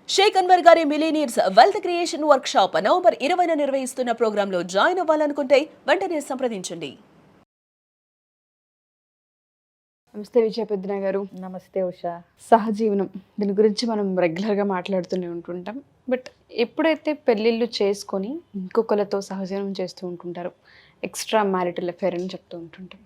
షేక్ అన్వర్ గారి millionaires wealth creation workshop November 20న నిర్వహిస్తున్న ప్రోగ్రాంలో జాయిన్ అవ్వాలనుకుంటే వెంటనే సంప్రదించండి. నమస్తే విజయపెద్దన గారు. నమస్తే ఉషా. సహజీవనం దీని గురించి మనం రెగ్యులర్గా మాట్లాడుతూనే ఉంటుంటాం. బట్ ఎప్పుడైతే పెళ్ళిళ్ళు చేసుకొని ఇంకొకరితో సహజీవనం చేస్తూ ఉంటుంటారో ఎక్స్ట్రా మ్యారిటల్ అఫేర్ అని చెప్తూ ఉంటుంటాం.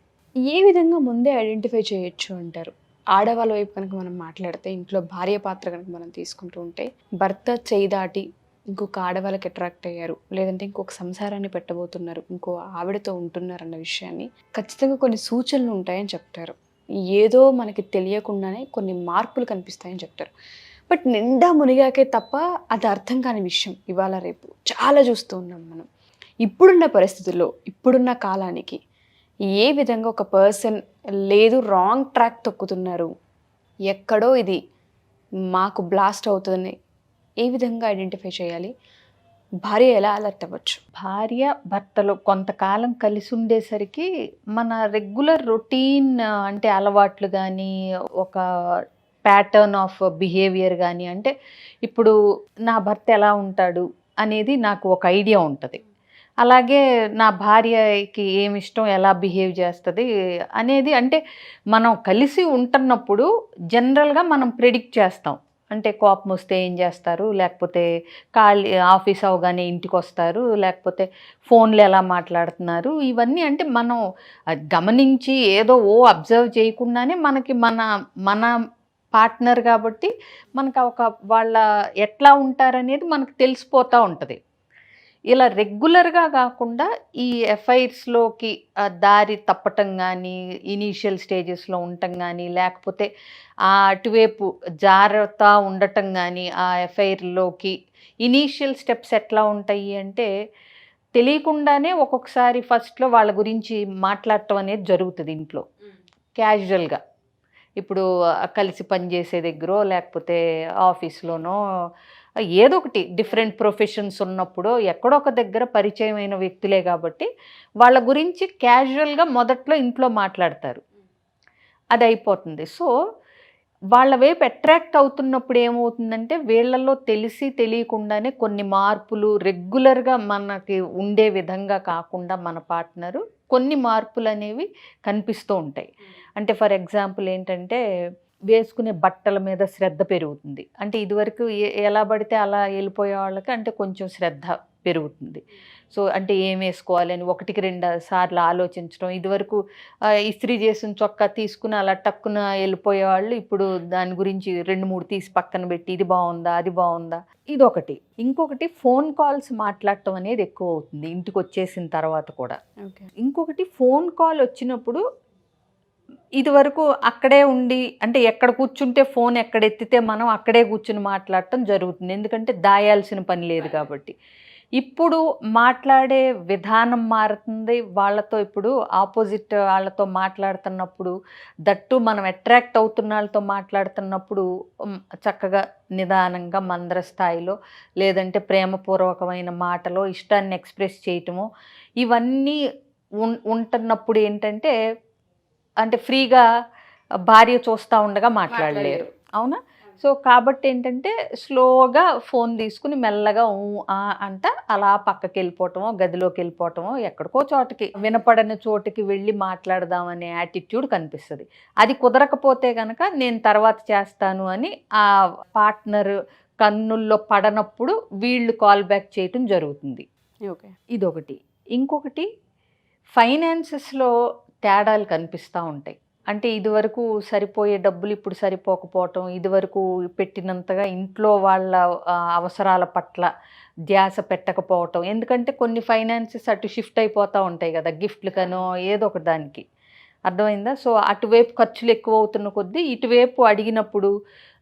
ఏ విధంగా ముందే ఐడెంటిఫై చేయొచ్చు అంటారు? ఆడవాళ్ళ వైపు కనుక మనం మాట్లాడితే, ఇంట్లో భార్య పాత్ర కనుక మనం తీసుకుంటూ ఉంటే, భర్త చేయి దాటి ఇంకొక ఆడవాళ్ళకి అట్రాక్ట్ అయ్యారు, లేదంటే ఇంకొక సంసారాన్ని పెట్టబోతున్నారు, ఇంకో ఆవిడతో ఉంటున్నారు అన్న విషయాన్ని ఖచ్చితంగా కొన్ని సూచనలు ఉంటాయని చెప్తారు. ఏదో మనకి తెలియకుండానే కొన్ని మార్పులు కనిపిస్తాయని చెప్తారు. బట్ నిండా మునిగాకే తప్ప అది అర్థం కాని విషయం ఇవాళ రేపు చాలా చూస్తూ ఉన్నాం మనం. ఇప్పుడున్న పరిస్థితుల్లో, ఇప్పుడున్న కాలానికి ఏ విధంగా ఒక పర్సన్ లేదు రాంగ్ ట్రాక్ తొక్కుతున్నారు, ఎక్కడో ఇది మాకు బ్లాస్ట్ అవుతుందని ఏ విధంగా ఐడెంటిఫై చేయాలి? భార్య ఎలా అలర్ట్ అవ్వచ్చు? భార్య భర్తలు కొంతకాలం కలిసి ఉండేసరికి మన రెగ్యులర్ రొటీన్ అంటే అలవాట్లు కానీ, ఒక ప్యాటర్న్ ఆఫ్ బిహేవియర్ కానీ, అంటే ఇప్పుడు నా భర్త ఎలా ఉంటాడు అనేది నాకు ఒక ఐడియా ఉంటుంది. అలాగే నా భార్యకి ఏమి ఇష్టం, ఎలా బిహేవ్ చేస్తుంది అనేది, అంటే మనం కలిసి ఉంటున్నప్పుడు జనరల్గా మనం ప్రెడిక్ట్ చేస్తాం. అంటే కోపం వస్తే ఏం చేస్తారు, లేకపోతే ఆఫీస్ అవగానే ఇంటికి వస్తారు, లేకపోతే ఫోన్లు ఎలా మాట్లాడుతున్నారు, ఇవన్నీ అంటే మనం గమనించి ఏదో అబ్జర్వ్ చేయకుండానే మనకి మన పార్ట్నర్ కాబట్టి మనకు ఒక వాళ్ళ ఎట్లా ఉంటారనేది మనకు తెలిసిపోతూ ఉంటుంది. ఇలా రెగ్యులర్గా కాకుండా ఈ ఎఫ్ఐఆర్స్లోకి దారి తప్పటం కానీ, ఇనీషియల్ స్టేజెస్లో ఉండటం కానీ, లేకపోతే అటువైపు జాగ్రత్త ఉండటం కానీ, ఆ ఎఫ్ఐఆర్లోకి ఇనీషియల్ స్టెప్స్ ఎట్లా ఉంటాయి అంటే, తెలియకుండానే ఒక్కొక్కసారి ఫస్ట్లో వాళ్ళ గురించి మాట్లాడటం అనేది జరుగుతుంది ఇంట్లో క్యాజువల్గా. ఇప్పుడు కలిసి పనిచేసే దగ్గర, లేకపోతే ఆఫీస్లోనో, ఏదో ఒకటి డిఫరెంట్ ప్రొఫెషన్స్ ఉన్నప్పుడు ఎక్కడొక దగ్గర పరిచయమైన వ్యక్తులే కాబట్టి వాళ్ళ గురించి క్యాజువల్గా మొదట్లో ఇంట్లో మాట్లాడతారు, అది అయిపోతుంది. సో వాళ్ళ వైపు అట్రాక్ట్ అవుతున్నప్పుడు ఏమవుతుందంటే, వీళ్ళల్లో తెలిసి తెలియకుండానే కొన్ని మార్పులు రెగ్యులర్గా మనకి ఉండే విధంగా కాకుండా మన పార్ట్నరు కొన్ని మార్పులు అనేవి కనిపిస్తూ ఉంటాయి. అంటే ఫర్ ఎగ్జాంపుల్ ఏంటంటే, వేసుకునే బట్టల మీద శ్రద్ధ పెరుగుతుంది. అంటే ఇదివరకు ఎలా పడితే అలా వెళ్ళిపోయే వాళ్ళకి అంటే కొంచెం శ్రద్ధ పెరుగుతుంది. సో అంటే ఏం వేసుకోవాలని 1-2 సార్లు ఆలోచించడం. ఇదివరకు ఇస్త్రీ చేసిన చొక్కా తీసుకుని అలా టక్కున వెళ్ళిపోయేవాళ్ళు ఇప్పుడు దాని గురించి 2-3 తీసి పక్కన పెట్టి ఇది బాగుందా, అది బాగుందా, ఇదొకటి. ఇంకొకటి ఫోన్ కాల్స్ మాట్లాడటం అనేది ఎక్కువ అవుతుంది ఇంటికి వచ్చేసిన తర్వాత కూడా. ఇంకొకటి ఫోన్ కాల్ వచ్చినప్పుడు ఇదివరకు అక్కడే ఉండి, అంటే ఎక్కడ కూర్చుంటే ఫోన్ ఎక్కడ ఎత్తితే మనం అక్కడే కూర్చుని మాట్లాడటం జరుగుతుంది, ఎందుకంటే దాయాల్సిన పని లేదు కాబట్టి. ఇప్పుడు మాట్లాడే విధానం మారుతుంది. వాళ్ళతో ఇప్పుడు ఆపోజిట్ వాళ్ళతో మాట్లాడుతున్నప్పుడు, దట్టు మనం అట్రాక్ట్ అవుతున్న వాళ్ళతో మాట్లాడుతున్నప్పుడు చక్కగా నిదానంగా మందర స్థాయిలో, లేదంటే ప్రేమపూర్వకమైన మాటలో ఇష్టాన్ని ఎక్స్ప్రెస్ చేయటము, ఇవన్నీ ఉంటున్నప్పుడు ఏంటంటే, అంటే ఫ్రీగా భార్య చూస్తూ ఉండగా మాట్లాడలేరు, అవునా? సో కాబట్టి ఏంటంటే స్లోగా ఫోన్ తీసుకుని మెల్లగా అంట అలా పక్కకి వెళ్ళిపోవటమో, గదిలోకి వెళ్ళిపోవటమో, ఎక్కడికో చోటకి వినపడని చోటుకి వెళ్ళి మాట్లాడదామనే యాటిట్యూడ్ కనిపిస్తుంది. అది కుదరకపోతే కనుక నేను తర్వాత చేస్తాను అని ఆ పార్ట్నర్ కన్నుల్లో పడనప్పుడు వీళ్ళు కాల్ బ్యాక్ చేయటం జరుగుతుంది. ఇదొకటి. ఇంకొకటి ఫైనాన్సెస్లో తేడాలు కనిపిస్తూ ఉంటాయి. అంటే ఇదివరకు సరిపోయే డబ్బులు ఇప్పుడు సరిపోకపోవటం, ఇదివరకు పెట్టినంతగా ఇంట్లో వాళ్ళ అవసరాల పట్ల ధ్యాస పెట్టకపోవటం. ఎందుకంటే కొన్ని ఫైనాన్సెస్ అటు షిఫ్ట్ అయిపోతూ ఉంటాయి కదా, గిఫ్ట్లకనో ఏదో ఒక దానికి, అర్థమైందా? సో అటువైపు ఖర్చులు ఎక్కువ అవుతున్న కొద్దీ ఇటువైపు అడిగినప్పుడు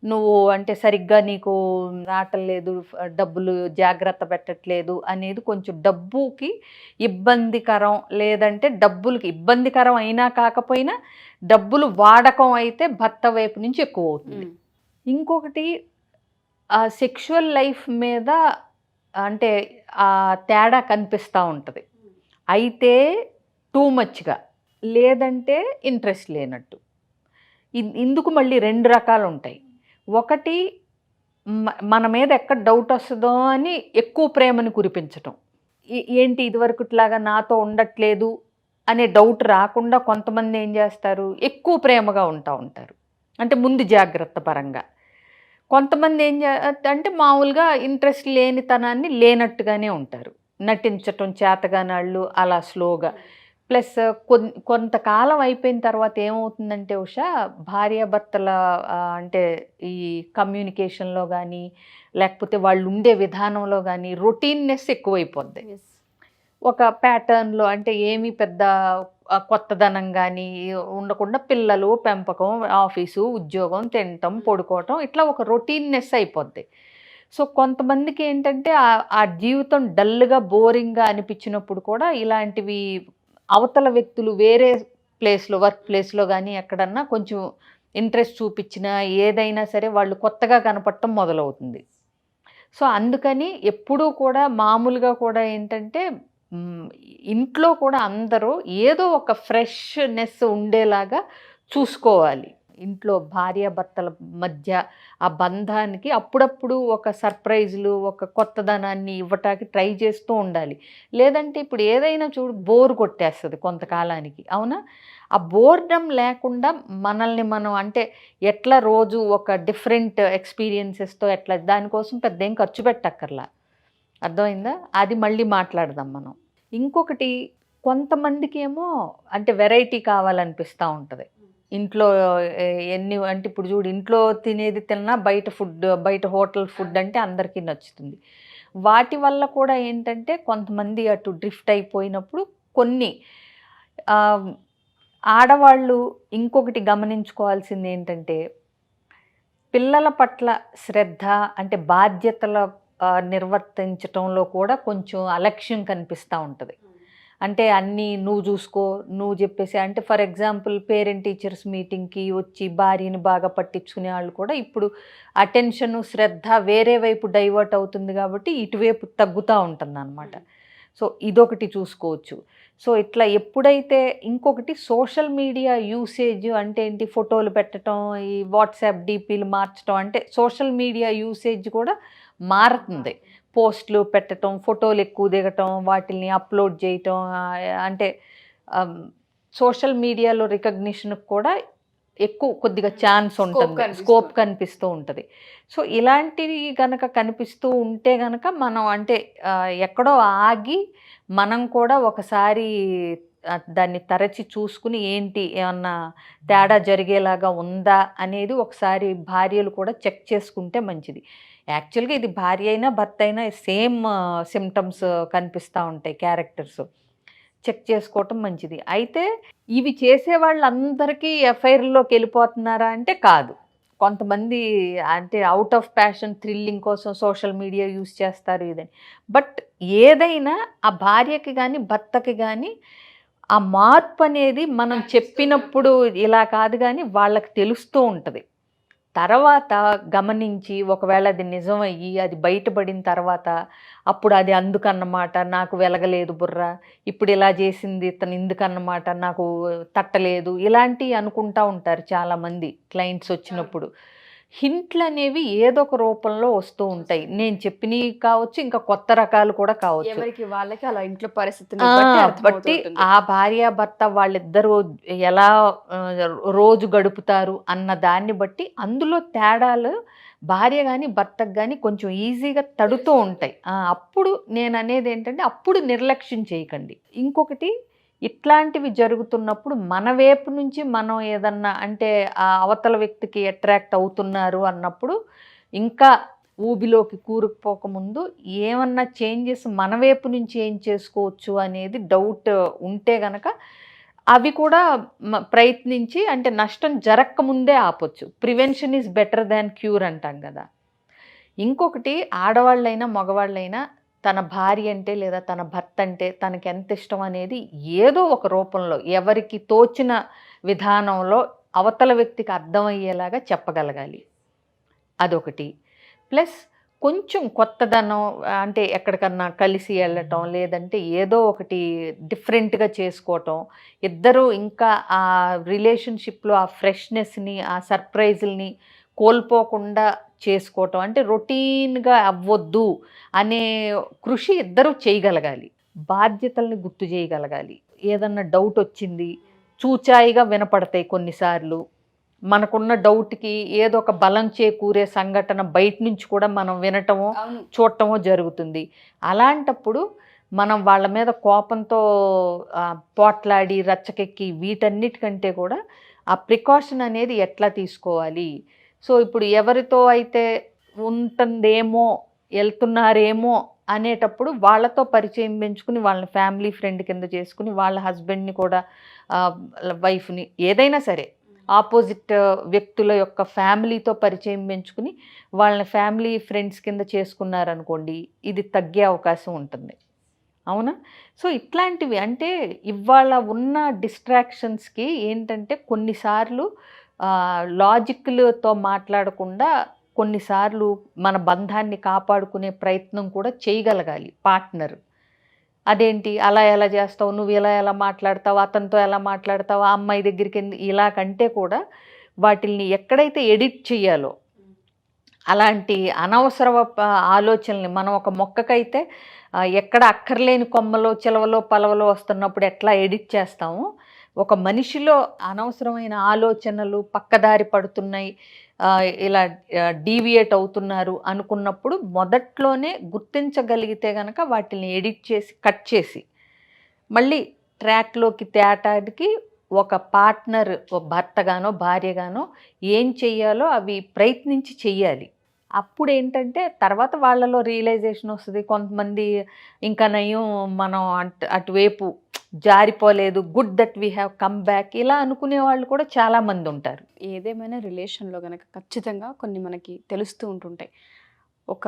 నువ్వు అంటే సరిగ్గా నీకు రావట్లేదు, డబ్బులు జాగ్రత్త పెట్టట్లేదు అనేది కొంచెం డబ్బుకి ఇబ్బందికరం, లేదంటే డబ్బులకి ఇబ్బందికరం అయినా కాకపోయినా డబ్బులు వాడకం అయితే భర్త వైపు నుంచి ఎక్కువ అవుతుంది. ఇంకొకటి సెక్షువల్ లైఫ్ మీద అంటే ఆ తేడా కనిపిస్తూ ఉంటుంది. అయితే టూ మచ్గా, లేదంటే ఇంట్రెస్ట్ లేనట్టు. ఇందుకు మళ్ళీ 2 రకాలు ఉంటాయి. ఒకటి మన మీద ఎక్కడ డౌట్ వస్తుందో అని ఎక్కువ ప్రేమని కురిపించటం. ఏంటి ఇదివరకుట్లాగా నాతో ఉండట్లేదు అనే డౌట్ రాకుండా కొంతమంది ఏం చేస్తారు, ఎక్కువ ప్రేమగా ఉంటారు, అంటే ముందు జాగ్రత్త పరంగా. కొంతమంది అంటే మామూలుగా ఇంట్రెస్ట్ లేనితనాన్ని లేనట్టుగానే ఉంటారు, నటించటం చేతగానాళ్ళు అలా స్లోగా. ప్లస్ కొంతకాలం అయిపోయిన తర్వాత ఏమవుతుందంటే ఉషా, భార్యాభర్తల అంటే ఈ కమ్యూనికేషన్లో కానీ లేకపోతే వాళ్ళు ఉండే విధానంలో కానీ రొటీన్నెస్ ఎక్కువైపోద్ది. ఒక ప్యాటర్న్లో అంటే ఏమీ పెద్ద కొత్తదనం కానీ ఉండకుండా పిల్లలు, పెంపకం, ఆఫీసు, ఉద్యోగం, తినటం, పడుకోవటం, ఇట్లా ఒక రొటీన్నెస్ అయిపోద్ది. సో కొంతమందికి ఏంటంటే ఆ జీవితం డల్గా బోరింగ్గా అనిపించినప్పుడు కూడా ఇలాంటివి అవతల వ్యక్తులు వేరే ప్లేస్లో, వర్క్ ప్లేస్లో కానీ ఎక్కడన్నా కొంచెం ఇంట్రెస్ట్ చూపించినా ఏదైనా సరే వాళ్ళు కొత్తగా కనపడటం మొదలవుతుంది. సో అందుకని ఎప్పుడూ కూడా మామూలుగా కూడా ఏంటంటే ఇంట్లో కూడా అందరూ ఏదో ఒక ఫ్రెష్నెస్ ఉండేలాగా చూసుకోవాలి. ఇంట్లో భార్యాభర్తల మధ్య ఆ బంధానికి అప్పుడప్పుడు ఒక సర్ప్రైజులు, ఒక కొత్తదనాన్ని ఇవ్వటానికి ట్రై చేస్తూ ఉండాలి. లేదంటే ఇప్పుడు ఏదైనా చూడు బోర్ కొట్టేస్తుంది కొంతకాలానికి, అవునా? ఆ బోర్డమ్ లేకుండా మనల్ని మనం అంటే ఎట్లా రోజు ఒక డిఫరెంట్ ఎక్స్పీరియన్సెస్తో ఎట్లా, దానికోసం పెద్ద ఏం ఖర్చు పెట్టక్కర్లా. అర్థమైందా? అది మళ్ళీ మాట్లాడదాం మనం. ఇంకొకటి, కొంతమందికి ఏమో అంటే వెరైటీ కావాలనిపిస్తూ ఉంటుంది. ఇంట్లో ఎన్ని అంటే ఇప్పుడు చూడు, ఇంట్లో తినేది తిన్నా బయట హోటల్ ఫుడ్ అంటే అందరికీ నచ్చుతుంది. వాటి వల్ల కూడా ఏంటంటే కొంతమంది అటు డ్రిఫ్ట్ అయిపోయినప్పుడు కొన్ని ఆడవాళ్ళు ఇంకొకటి గమనించుకోవాల్సింది ఏంటంటే, పిల్లల పట్ల శ్రద్ధ అంటే బాధ్యతల నిర్వర్తించటంలో కూడా కొంచెం అలక్ష్యం కనిపిస్తూ ఉంటుంది. అంటే అన్నీ నువ్వు చూసుకో, నువ్వు చెప్పేసి, అంటే ఫర్ ఎగ్జాంపుల్ పేరెంట్ టీచర్స్ మీటింగ్కి వచ్చి భార్యని బాగా పట్టించుకునే వాళ్ళు కూడా ఇప్పుడు అటెన్షను, శ్రద్ధ వేరే వైపు డైవర్ట్ అవుతుంది కాబట్టి ఇటువైపు తగ్గుతూ ఉంటుంది అన్నమాట. సో ఇదొకటి చూసుకోవచ్చు. సో ఇట్లా ఎప్పుడైతే ఇంకొకటి సోషల్ మీడియా యూసేజ్ అంటే ఏంటి, ఫోటోలు పెట్టడం, ఈ వాట్సాప్ డీపీలు మార్చడం, అంటే సోషల్ మీడియా యూసేజ్ కూడా మారుతుంది. పోస్టులు పెట్టడం, ఫోటోలు ఎక్కువ దిగటం, వాటిని అప్లోడ్ చేయటం, అంటే సోషల్ మీడియాలో రికగ్నిషన్కి కూడా ఎక్కువ కొద్దిగా ఛాన్స్ ఉంటుంది, స్కోప్ కనిపిస్తూ ఉంటుంది. సో ఇలాంటివి కనుక కనిపిస్తూ ఉంటే కనుక మనం అంటే ఎక్కడో ఆగి మనం కూడా ఒకసారి దాన్ని తరచి చూసుకుని ఏంటి ఏమన్నా తేడా జరిగేలాగా ఉందా అనేది ఒకసారి భార్యలు కూడా చెక్ చేసుకుంటే మంచిది. యాక్చువల్గా ఇది భార్య అయినా భర్త అయినా సేమ్ సిమ్టమ్స్ కనిపిస్తూ ఉంటాయి, క్యారెక్టర్స్. చెక్ చేసుకోవటం మంచిది. అయితే ఇవి చేసే వాళ్ళందరికీ ఎఫ్ఐఆర్లోకి వెళ్ళిపోతున్నారా అంటే కాదు. కొంతమంది అంటే అవుట్ ఆఫ్ ప్యాషన్, థ్రిల్లింగ్ కోసం సోషల్ మీడియా యూస్ చేస్తారు ఇదని. బట్ ఏదైనా ఆ భార్యకి కానీ భర్తకి కానీ ఆ మార్పు అనేది మనం చెప్పినప్పుడు ఇలా కాదు కానీ వాళ్ళకి తెలుస్తూ ఉంటుంది. తర్వాత గమనించి ఒకవేళ అది నిజమయ్యి అది బయటపడిన తర్వాత అప్పుడు అది అందుకన్నమాట నాకు వెలగలేదు బుర్ర, ఇప్పుడు ఇలా చేసింది తను ఎందుకన్నమాట నాకు తట్టలేదు, ఇలాంటివి అనుకుంటా ఉంటారు చాలామంది క్లయింట్స్ వచ్చినప్పుడు. హింట్లు అనేవి ఏదో ఒక రూపంలో వస్తూ ఉంటాయి. నేను చెప్పినవి కావచ్చు, ఇంకా కొత్త రకాలు కూడా కావచ్చు. ఎవరికి వాళ్ళకి అలా ఇంట్లో పరిస్థితిని బట్టి ఆ భార్యాభర్త వాళ్ళిద్దరూ ఎలా రోజు గడుపుతారు అన్న దాన్ని బట్టి అందులో తేడాలు భార్య కానీ భర్తకు కానీ కొంచెం ఈజీగా తడుతూ ఉంటాయి. అప్పుడు నేను అనేది ఏంటంటే, అప్పుడు నిర్లక్ష్యం చేయకండి. ఇంకొకటి, ఇట్లాంటివి జరుగుతున్నప్పుడు మన వైపు నుంచి మనం ఏదన్నా అంటే ఆ అవతల వ్యక్తికి అట్రాక్ట్ అవుతున్నారు అన్నప్పుడు ఇంకా ఊబిలోకి కూరుకుపోకముందు ఏమన్నా చేంజెస్ మన వైపు నుంచి ఏం చేసుకోవచ్చు అనేది డౌట్ ఉంటే గనక అవి కూడా ప్రయత్నించి అంటే నష్టం జరగకముందే ఆపొచ్చు. Prevention is better than cure అంటాం కదా. ఇంకొకటి, ఆడవాళ్ళైనా మగవాళ్ళైనా తన భార్య అంటే లేదా తన భర్త అంటే తనకి ఎంత ఇష్టం అనేది ఏదో ఒక రూపంలో ఎవరికి తోచిన విధానంలో అవతల వ్యక్తికి అర్థమయ్యేలాగా చెప్పగలగాలి. అదొకటి. ప్లస్ కొంచెం కొత్తదనం అంటే ఎక్కడికన్నా కలిసి వెళ్ళటం, లేదంటే ఏదో ఒకటి డిఫరెంట్గా చేసుకోవటం, ఇద్దరూ ఇంకా ఆ రిలేషన్షిప్లో ఆ ఫ్రెష్నెస్ని, ఆ సర్ప్రైజుల్ని కోల్పోకుండా చేసుకోవటం, అంటే రొటీన్గా అవ్వద్దు అనే కృషి ఇద్దరూ చేయగలగాలి. బాధ్యతల్ని గుర్తు చేయగలగాలి. ఏదన్నా డౌట్ వచ్చింది, చూచాయిగా వినపడతాయి కొన్నిసార్లు. మనకున్న డౌట్కి ఏదో ఒక బలం చేకూరే సంఘటన బయట నుంచి కూడా మనం వినటమో చూడటమో జరుగుతుంది. అలాంటప్పుడు మనం వాళ్ళ మీద కోపంతో పోట్లాడి రచ్చకెక్కి వీటన్నిటికంటే కూడా ఆ ప్రికాషన్ అనేది ఎట్లా తీసుకోవాలి. సో ఇప్పుడు ఎవరితో అయితే ఉంటుందేమో, వెళ్తున్నారేమో అనేటప్పుడు వాళ్ళతో పరిచయం పెంచుకుని వాళ్ళని ఫ్యామిలీ ఫ్రెండ్ కింద చేసుకుని వాళ్ళ హస్బెండ్ని కూడా వైఫ్ని ఏదైనా సరే ఆపోజిట్ వ్యక్తుల యొక్క ఫ్యామిలీతో పరిచయం పెంచుకుని వాళ్ళని ఫ్యామిలీ ఫ్రెండ్స్ కింద చేసుకున్నారనుకోండి, ఇది తగ్గే అవకాశం ఉంటుంది. అవునా? సో ఇట్లాంటివి అంటే ఇవాళ ఉన్న డిస్ట్రాక్షన్స్కి ఏంటంటే కొన్నిసార్లు లాజిక్లతో మాట్లాడకుండా కొన్నిసార్లు మన బంధాన్ని కాపాడుకునే ప్రయత్నం కూడా చేయగలగాలి పార్ట్నర్. అదేంటి అలా ఎలా చేస్తావు, నువ్వు ఇలా ఎలా మాట్లాడతావు, అతనితో ఎలా మాట్లాడతావు, ఆ అమ్మాయి దగ్గరికి ఇలా కంటే కూడా వాటిల్ని ఎక్కడైతే ఎడిట్ చేయాలో అలాంటి అనవసర ఆలోచనల్ని మనం ఒక మొక్కకైతే ఎక్కడ అక్కర్లేని కొమ్మలో చిలవలో పలవలో వస్తున్నప్పుడు ఎట్లా ఎడిట్ చేస్తామో, ఒక మనిషిలో అనవసరమైన ఆలోచనలు పక్కదారి పడుతున్నాయి, ఇలా డీవియేట్ అవుతున్నారు అనుకున్నప్పుడు మొదట్లోనే గుర్తించగలిగితే కనుక వాటిని ఎడిట్ చేసి కట్ చేసి మళ్ళీ ట్రాక్లోకి తేటానికి ఒక పార్ట్నర్, భర్తగానో భార్యగానో ఏం చెయ్యాలో అవి ప్రయత్నించి చెయ్యాలి. అప్పుడు ఏంటంటే తర్వాత వాళ్ళలో రియలైజేషన్ వస్తుంది. కొంతమంది ఇంకా నయం మనం అటువైపు జారిపోలేదు, good that we have come back, ఇలా అనుకునే వాళ్ళు కూడా చాలామంది ఉంటారు. ఏదేమైనా రిలేషన్లో కనుక ఖచ్చితంగా కొన్ని మనకి తెలుస్తూ ఉంటుంటాయి. ఒక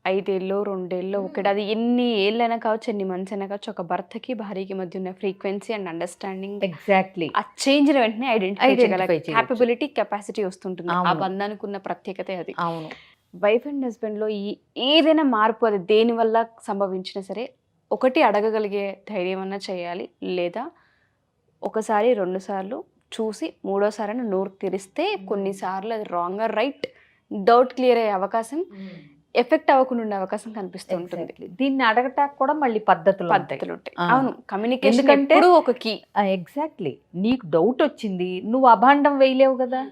5 ఏళ్ళు 2 ఏళ్ళు ఒకటి, అది ఎన్ని ఏళ్ళైనా కావచ్చు, ఎన్ని మంత్స్ అయినా కావచ్చు, ఒక భర్తకి భార్యకి మధ్య ఉన్న ఫ్రీక్వెన్సీ అండ్ అండర్స్టాండింగ్ ఎగ్జాక్ట్లీ ఆ చేంజ్ వెంటనే ఐడెంటిఫై చేయొచ్చు. క్యాపబిలిటీ కెపాసిటీ వస్తుంటుంది. ఆ అవును. బంధానికి ఉన్న ప్రత్యేకత అది. అవును. వైఫ్ అండ్ హస్బెండ్లో ఏదైనా మార్పు అది దేనివల్ల సంభవించినా సరే ఒకటి అడగగలిగే ధైర్యం అన్నా చేయాలి, లేదా ఒకసారి 2 సార్లు చూసి 3వ సారి నోరు తెరిస్తే కొన్నిసార్లు అది wrong or right doubt clear అయ్యే అవకాశం, ఎఫెక్ట్ అవ్వకుండా ఉండే అవకాశం కనిపిస్తూ ఉంటుంది. దీన్ని అడగటానికి కూడా మళ్ళీ పద్ధతులు ఉంటాయి. అవును, కమ్యూనికేషన్ ఎందుకంటే ఎప్పుడూ ఒక కీ. ఎగ్జాక్ట్లీ. నీకు డౌట్ వచ్చింది, నువ్వు అభాండం వేయలేవు కదా.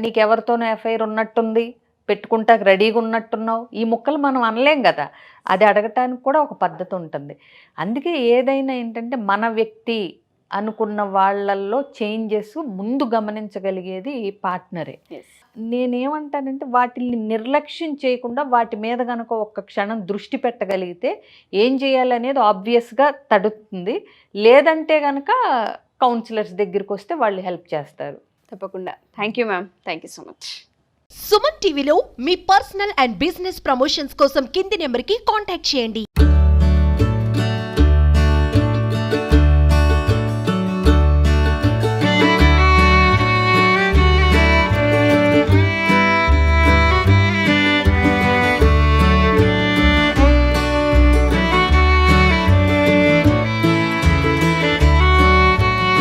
నీకు ఎవరితోనో ఎఫ్ఐఆర్ ఉన్నట్టుంది, పెట్టుకుంటాక రెడీగా ఉన్నట్టున్నావు, ఈ ముక్కలు మనం అనలేం కదా. అది అడగటానికి కూడా ఒక పద్ధతి ఉంటుంది. అందుకే ఏదైనా ఏంటంటే మన వ్యక్తి అనుకున్న వాళ్ళల్లో చేంజెస్ ముందు గమనించగలిగేది పార్ట్నరే. నేనేమంటానంటే వాటిని నిర్లక్ష్యం చేయకుండా వాటి మీద కనుక ఒక్క క్షణం దృష్టి పెట్టగలిగితే ఏం చేయాలనేది ఆబ్వియస్గా తడుతుంది. లేదంటే కనుక కౌన్సిలర్స్ దగ్గరికి వస్తే వాళ్ళు హెల్ప్ చేస్తారు. తప్పకుండా. Thank you ma'am, thank you so much. Suman టీవీలో మీ పర్సనల్ అండ్ బిజినెస్ ప్రమోషన్స్ కోసం కింది నెంబర్కి కాంటాక్ట్ చేయండి.